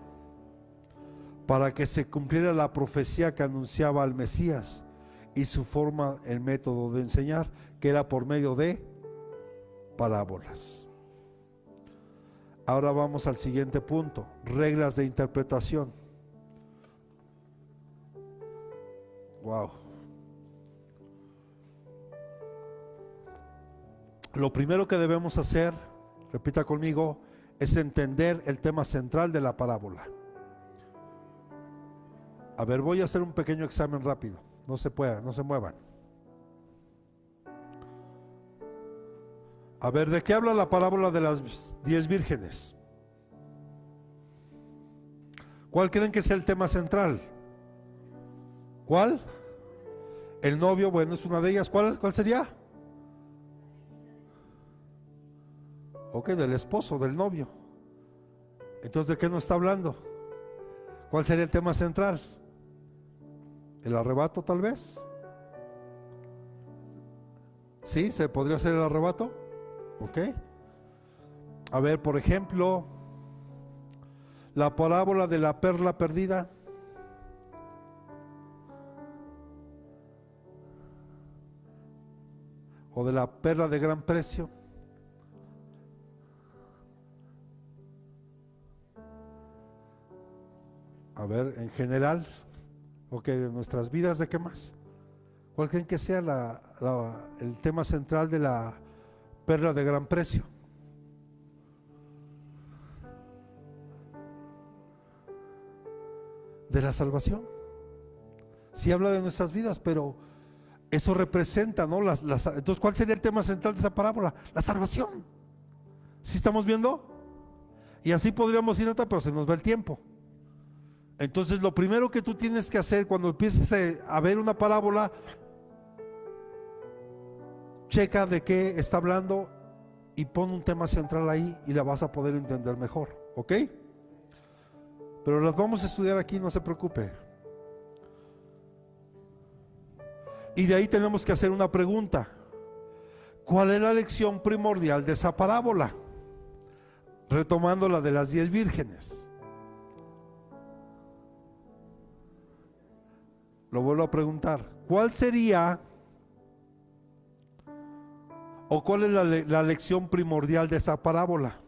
para que se cumpliera la profecía que anunciaba al Mesías y su forma, el método de enseñar, que era por medio de parábolas. Ahora vamos al siguiente punto: reglas de interpretación. Wow. Lo primero que debemos hacer, repita conmigo, es entender el tema central de la parábola. A ver, voy a hacer un pequeño examen rápido. No se muevan. A ver, ¿de qué habla la parábola de las 10 vírgenes? ¿Cuál creen que es el tema central? ¿Cuál? El novio, bueno, es una de ellas. ¿Cuál sería? Ok, del esposo, del novio. Entonces, ¿de qué nos está hablando? ¿Cuál sería el tema central? ¿El arrebato tal vez? ¿Sí? ¿Se podría hacer el arrebato? Ok. A ver, por ejemplo, la parábola de la perla perdida. O de la perla de gran precio. A ver, en general, ok, de nuestras vidas, ¿de qué más? ¿Cuál creen que sea el tema central de la perla de gran precio? De la salvación. Sí habla de nuestras vidas, pero Eso representa, ¿no? Entonces, ¿cuál sería el tema central de esa parábola? La salvación. ¿Sí estamos viendo? Y así podríamos ir otra, pero se nos va el tiempo. Entonces, lo primero que tú tienes que hacer cuando empieces a ver una parábola, checa de qué está hablando y pon un tema central ahí y la vas a poder entender mejor, ¿ok? Pero las vamos a estudiar aquí, no se preocupe. Y de ahí tenemos que hacer una pregunta: ¿cuál es la lección primordial de esa parábola? Retomando la de las 10 vírgenes. Lo vuelvo a preguntar: ¿cuál sería o cuál es la lección primordial de esa parábola?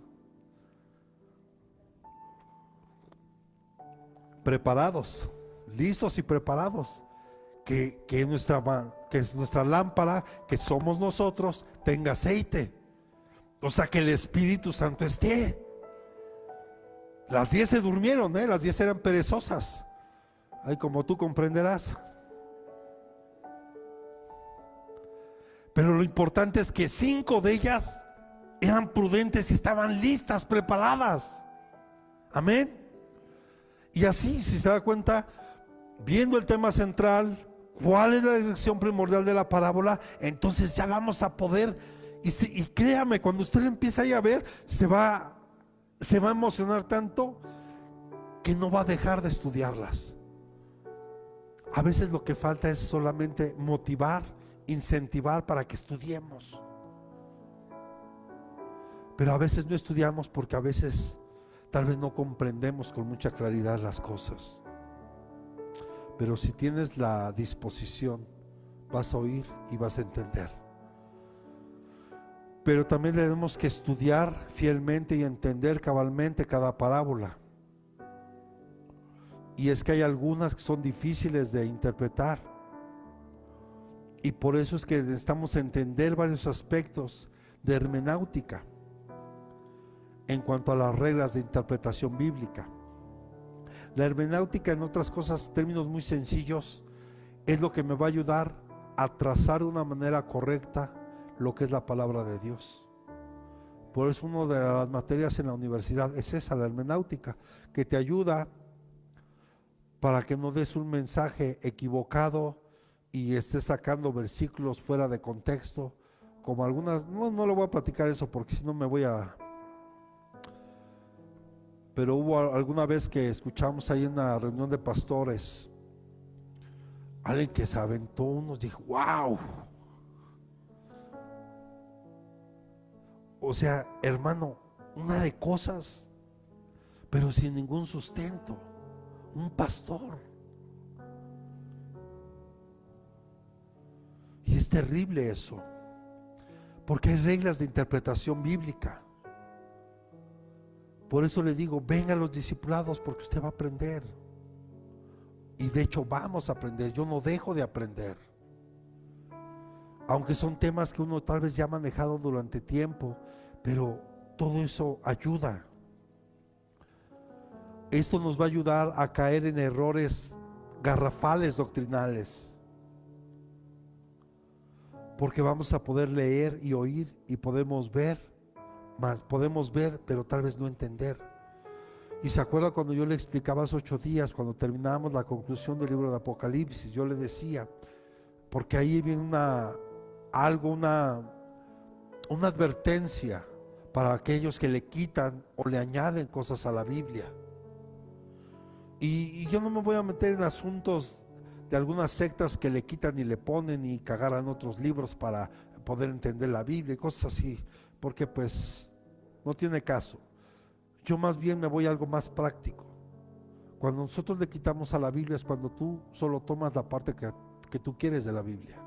Preparados, listos y preparados. Que nuestra lámpara, que somos nosotros, tenga aceite. O sea, que el Espíritu Santo esté. Las 10 se durmieron, las 10 eran perezosas. Ay, como tú comprenderás. Pero lo importante es que 5 de ellas eran prudentes y estaban listas, preparadas. Amén. Y así, si se da cuenta, viendo el tema central, cuál es la lección primordial de la parábola, entonces ya vamos a poder, y créame, cuando usted empieza a ver, se va a emocionar tanto que no va a dejar de estudiarlas. A veces lo que falta es solamente motivar, incentivar para que estudiemos. Pero a veces no estudiamos porque a veces tal vez no comprendemos con mucha claridad las cosas. Pero si tienes la disposición, vas a oír y vas a entender. Pero también tenemos que estudiar fielmente y entender cabalmente cada parábola. Y es que hay algunas que son difíciles de interpretar. Y por eso es que necesitamos entender varios aspectos de hermenéutica en cuanto a las reglas de interpretación bíblica. La hermenéutica, en otras cosas, términos muy sencillos, es lo que me va a ayudar a trazar de una manera correcta lo que es la palabra de Dios. Por eso una de las materias en la universidad es esa, la hermenéutica, que te ayuda para que no des un mensaje equivocado y estés sacando versículos fuera de contexto, como algunas, no le voy a platicar eso porque si no me voy a... Pero hubo alguna vez que escuchamos ahí en una reunión de pastores, alguien que se aventó unos, dijo, wow. O sea, hermano, una de cosas, pero sin ningún sustento. Un pastor. Y es terrible eso, porque hay reglas de interpretación bíblica. Por eso le digo, vengan los discipulados, porque usted va a aprender. Y de hecho vamos a aprender. Yo no dejo de aprender. Aunque son temas que uno tal vez ya ha manejado durante tiempo, pero todo eso ayuda. Esto nos va a ayudar a caer en errores garrafales doctrinales, porque vamos a poder leer y oír y podemos ver, pero tal vez no entender. Y se acuerda cuando yo le explicaba hace 8 días, cuando terminábamos la conclusión del libro de Apocalipsis, yo le decía, porque ahí viene una advertencia para aquellos que le quitan o le añaden cosas a la Biblia. Y yo no me voy a meter en asuntos de algunas sectas que le quitan y le ponen y cagaran otros libros para poder entender la Biblia y cosas así, porque pues no tiene caso. Yo más bien me voy a algo más práctico. Cuando nosotros le quitamos a la Biblia es cuando tú solo tomas la parte que tú quieres de la Biblia.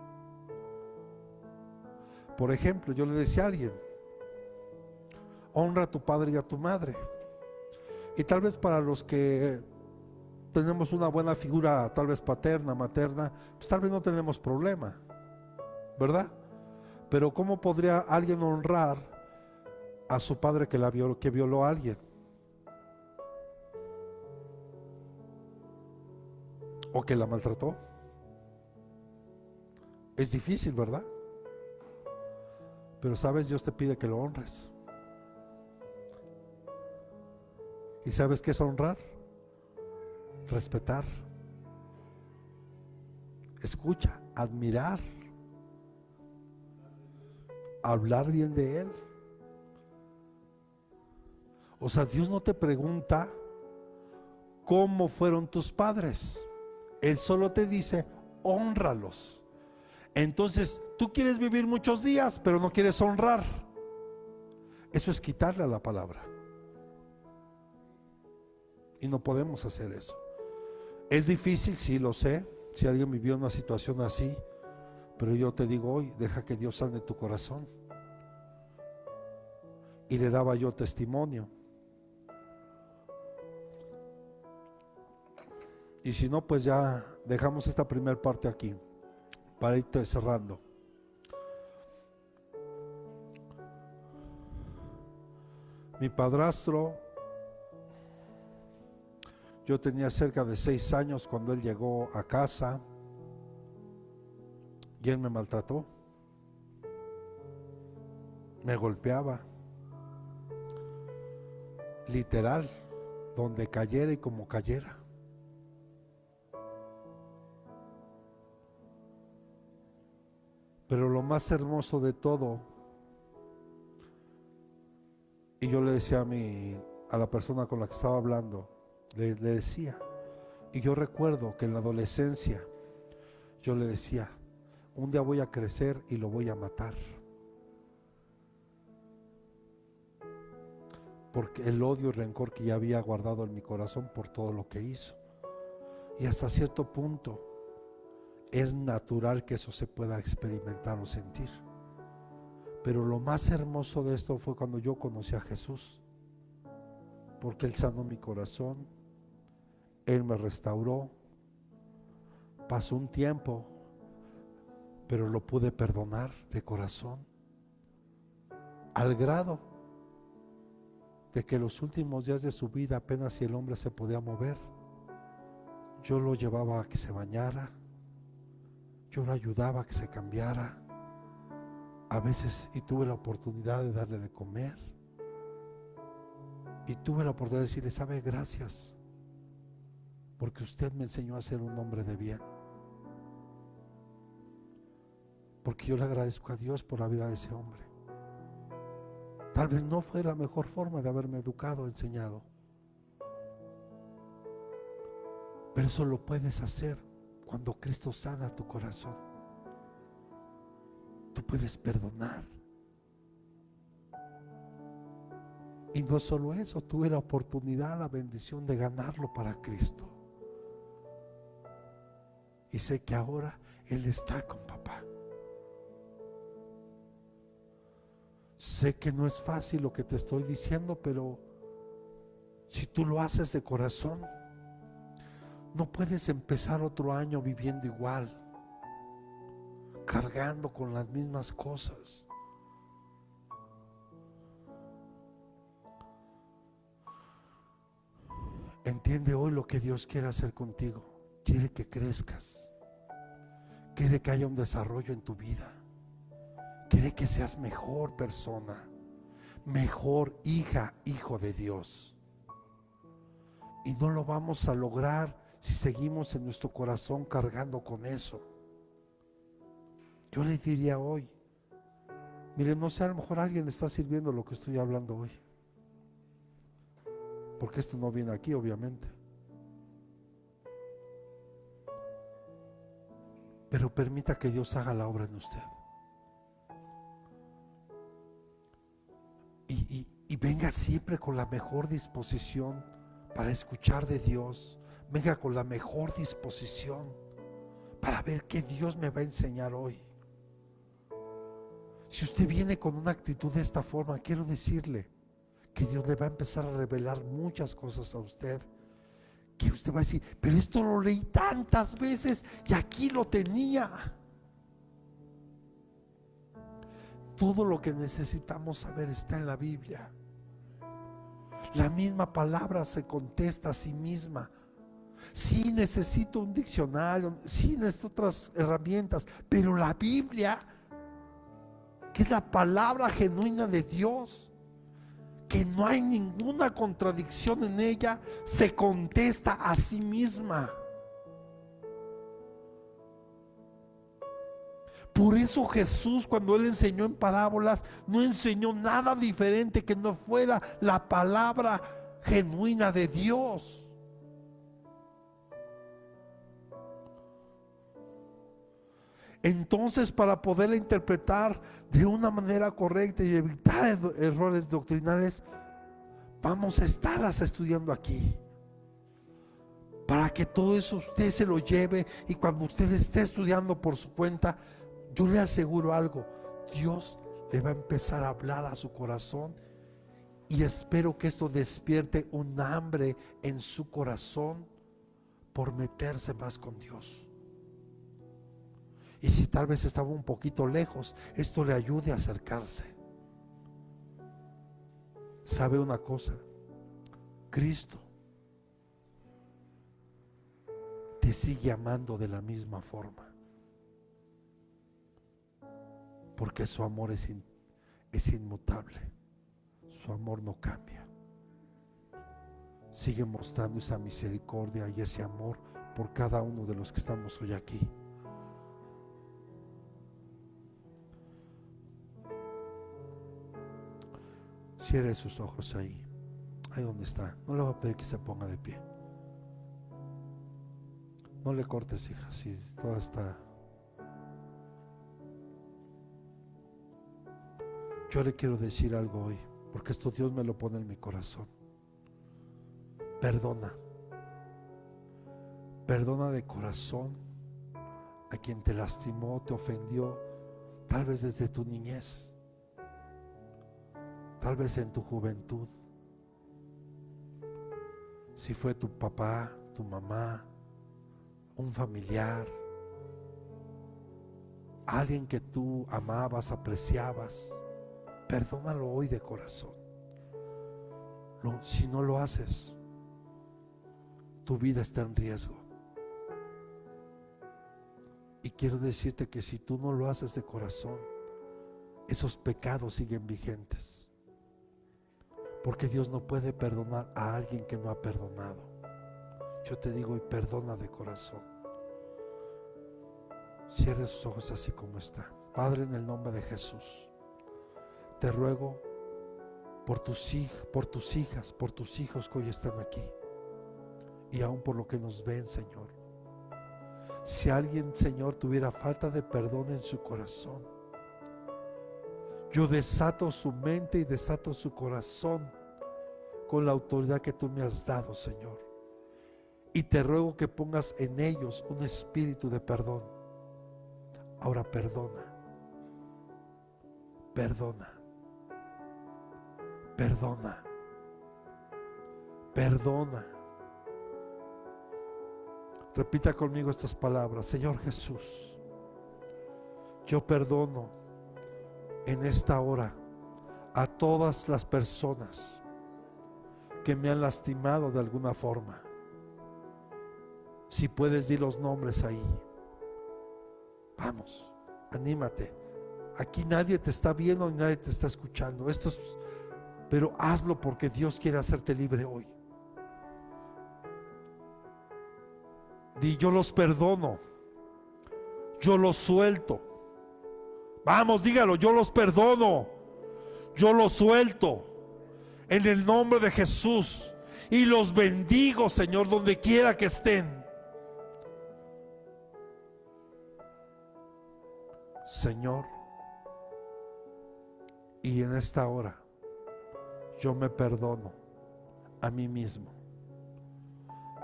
Por ejemplo, yo le decía a alguien, honra a tu padre y a tu madre. Y tal vez para los que tenemos una buena figura, tal vez paterna, materna, pues tal vez no tenemos problema, ¿verdad? Pero ¿cómo podría alguien honrar a su padre que violó a alguien? ¿O que la maltrató? Es difícil, ¿verdad? Pero sabes, Dios te pide que lo honres. ¿Y sabes qué es honrar? Respetar, escucha, admirar, hablar bien de Él. O sea, Dios no te pregunta cómo fueron tus padres. Él solo te dice, hónralos. Entonces, tú quieres vivir muchos días, pero no quieres honrar. Eso es quitarle a la palabra. Y no podemos hacer eso. Es difícil, sí lo sé. Si alguien vivió una situación así, pero yo te digo hoy, deja que Dios sane tu corazón. Y le daba yo testimonio. Y si no, pues ya dejamos esta primera parte aquí para irte cerrando. Mi padrastro, yo tenía cerca de 6 años cuando él llegó a casa y él me maltrató, me golpeaba, literal, donde cayera y como cayera. Pero lo más hermoso de todo, y yo le decía a la persona con la que estaba hablando, le decía, y yo recuerdo que en la adolescencia yo le decía, un día voy a crecer y lo voy a matar, porque el odio y rencor que ya había guardado en mi corazón por todo lo que hizo. Y hasta cierto punto es natural que eso se pueda experimentar o sentir. Pero lo más hermoso de esto fue cuando yo conocí a Jesús, porque Él sanó mi corazón, Él me restauró. Pasó un tiempo, pero lo pude perdonar de corazón, al grado de que los últimos días de su vida, apenas si el hombre se podía mover, yo lo llevaba a que se bañara, yo lo ayudaba a que se cambiara, a veces, y tuve la oportunidad de darle de comer, y tuve la oportunidad de decirle, sabe, gracias, porque usted me enseñó a ser un hombre de bien. Porque yo le agradezco a Dios por la vida de ese hombre. Tal vez no fue la mejor forma de haberme educado, enseñado, pero eso lo puedes hacer cuando Cristo sana tu corazón. Tú puedes perdonar. Y no solo eso, tuve la oportunidad, la bendición de ganarlo para Cristo. Y sé que ahora Él está con papá. Sé que no es fácil lo que te estoy diciendo, pero si tú lo haces de corazón, no puedes empezar otro año viviendo igual, cargando con las mismas cosas. Entiende hoy lo que Dios quiere hacer contigo. Quiere que crezcas, quiere que haya un desarrollo en tu vida, quiere que seas mejor persona, mejor hija, hijo de Dios. Y no lo vamos a lograr si seguimos en nuestro corazón cargando con eso. Yo le diría hoy, mire, no sé, a lo mejor alguien le está sirviendo lo que estoy hablando hoy, porque esto no viene aquí, obviamente. Pero permita que Dios haga la obra en usted. Y venga siempre con la mejor disposición para escuchar de Dios. Venga con la mejor disposición para ver qué Dios me va a enseñar hoy. Si usted viene con una actitud de esta forma, quiero decirle que Dios le va a empezar a revelar muchas cosas a usted, que usted va a decir, pero esto lo leí tantas veces y aquí lo tenía. Todo lo que necesitamos saber está en la Biblia. La misma palabra se contesta a sí misma. Sí, necesito un diccionario, sí, necesito otras herramientas, pero la Biblia, que es la palabra genuina de Dios, que no hay ninguna contradicción en ella, se contesta a sí misma. Por eso Jesús, cuando Él enseñó en parábolas, no enseñó nada diferente que no fuera la palabra genuina de Dios. Entonces, para poderla interpretar de una manera correcta y evitar errores doctrinales, vamos a estarlas estudiando aquí, para que todo eso usted se lo lleve, y cuando usted esté estudiando por su cuenta, yo le aseguro algo: Dios le va a empezar a hablar a su corazón, y espero que esto despierte un hambre en su corazón por meterse más con Dios. Y si tal vez estaba un poquito lejos, esto le ayude a acercarse. ¿Sabe una cosa? Cristo te sigue amando de la misma forma, porque su amor es inmutable. Su amor no cambia. Sigue mostrando esa misericordia y ese amor por cada uno de los que estamos hoy aquí. Cierre sus ojos ahí donde está. No le voy a pedir que se ponga de pie. No le cortes, hija, si toda está. Yo le quiero decir algo hoy, porque esto Dios me lo pone en mi corazón. Perdona. Perdona de corazón a quien te lastimó, te ofendió, tal vez desde tu niñez, tal vez en tu juventud. Si fue tu papá, tu mamá, un familiar, alguien que tú amabas, apreciabas, perdónalo hoy de corazón. Si no lo haces, tu vida está en riesgo. Y quiero decirte que si tú no lo haces de corazón, esos pecados siguen vigentes, porque Dios no puede perdonar a alguien que no ha perdonado. Yo te digo, y perdona de corazón. Cierre sus ojos así como está. Padre, en el nombre de Jesús, te ruego por tus hijas, por tus hijos que hoy están aquí, y aún por lo que nos ven, Señor. Si alguien, Señor, tuviera falta de perdón en su corazón, yo desato su mente y desato su corazón con la autoridad que tú me has dado, Señor. Y te ruego que pongas en ellos un espíritu de perdón. Ahora perdona, perdona, perdona, perdona. Repita conmigo estas palabras: Señor Jesús, yo perdono en esta hora a todas las personas que me han lastimado de alguna forma. Si puedes, di los nombres ahí. Vamos, anímate. Aquí nadie te está viendo ni nadie te está escuchando. Pero hazlo, porque Dios quiere hacerte libre hoy. Di: yo los perdono, yo los suelto. Vamos, dígalo: yo los perdono, yo los suelto en el nombre de Jesús, y los bendigo, Señor, donde quiera que estén. Señor, y en esta hora yo me perdono a mí mismo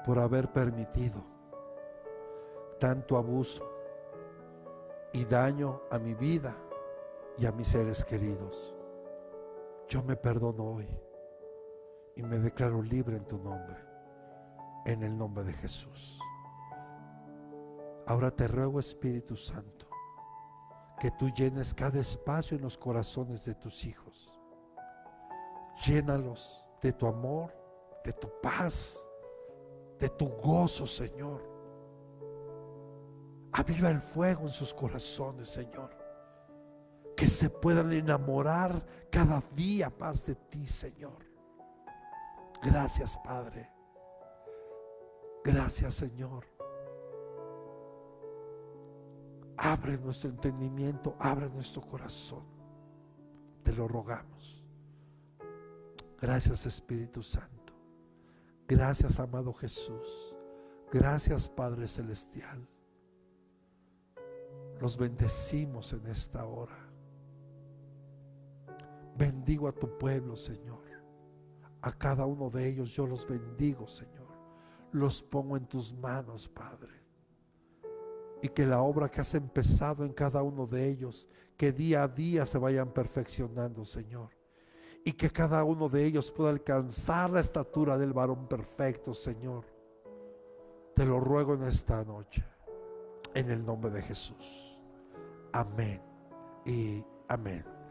por haber permitido tanto abuso y daño a mi vida y a mis seres queridos. Yo me perdono hoy y me declaro libre en tu nombre, en el nombre de Jesús. Ahora te ruego, Espíritu Santo, que tú llenes cada espacio en los corazones de tus hijos. Llénalos de tu amor, de tu paz, de tu gozo, Señor. Aviva el fuego en sus corazones, Señor. Que se puedan enamorar cada día más de ti, Señor. Gracias, Padre. Gracias, Señor. Abre nuestro entendimiento, abre nuestro corazón. Te lo rogamos. Gracias, Espíritu Santo. Gracias, amado Jesús. Gracias, Padre Celestial. Los bendecimos en esta hora. Bendigo a tu pueblo, Señor. A cada uno de ellos yo los bendigo, Señor. Los pongo en tus manos, Padre. Y que la obra que has empezado en cada uno de ellos, que día a día se vayan perfeccionando, Señor. Y que cada uno de ellos pueda alcanzar la estatura del varón perfecto, Señor. Te lo ruego en esta noche, en el nombre de Jesús. Amén y amén.